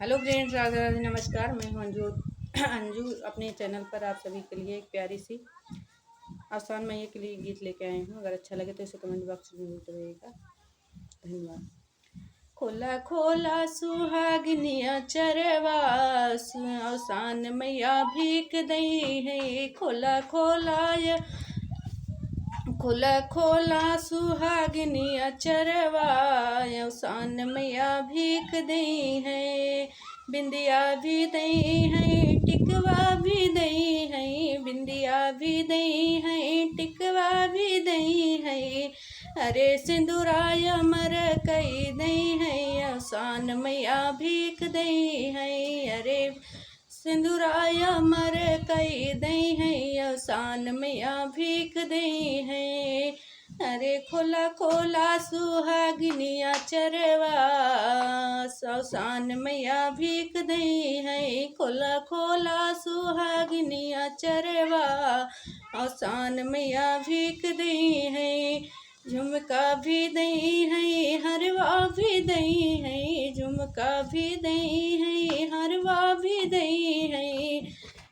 Hello friends, Radhe Radhe, नमस्कार। मैं हूं अंजू अंजू अपने चैनल पर आप सभी के लिए एक प्यारी सी आसान मैया के लिए गीत लेके आई हूं। अगर अच्छा लगे तो इसे कमेंट बॉक्स में जरूर करिएगा। धन्यवाद। खोला खोला सुहागिनिया चरवा, आसान मैया भीख दई है। खोला खोला खोला खोला सुहागिनिया चरवा, आसान मैया भीख दई है। बिंदिया भी दई है, टिकवा भी दई है। बिंदिया भी दई है, टिकवा भी दई है। अरे सिंदूराय अमर कई दई है, आसान मैया भीख दई है। अरे सिंदूराय अमर कई दई है, आसान मैया भीख दई है। अरे खोला खोला सुहागिनिया चरवा, आसान मैया भीख दई है। खोला खोला सुहागिनिया चरवा, आसान मैया भीख दई है। झुमका भी दई है, हरवा भी दई है। झुमका भी दई है, हरवा भी दई है।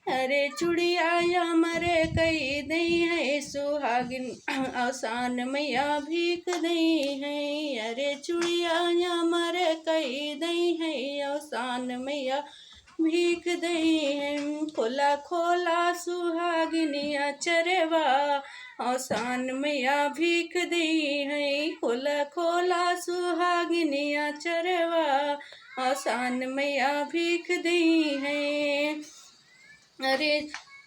अरे चुड़िया अमर कई दई है, सुहागिन आसान मैया भीख दई है। अरे चुड़िया अमर कई दई है, आसान मैया भीख दई है। खोला खोला सुहागिनिया चरवा, आसान मैया भीख दई है। खोला खोला सुहागिनिया चरवा, आसान मैया भीख दई है। अरे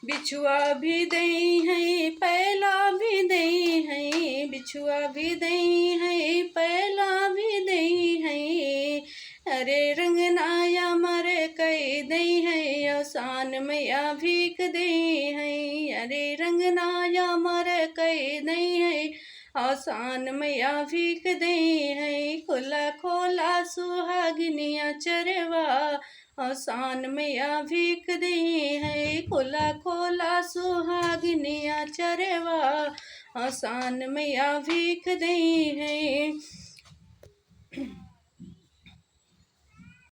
बिछुआ भी दई है, पैला भी दई है। बिछुआ भी दई है, पैला भी दई है। अरे रंगनाया मर कई दई है, आसान मैया भीख दई है। अरे रंगनाया मर कई दई है, आसान मैया भीख दई है। खोला खोला सुहागिनिया चरवा, आसान मैया भीख दई है। खोला खोला सुहागिनिया चरवा, आसान मैया भीख दई है।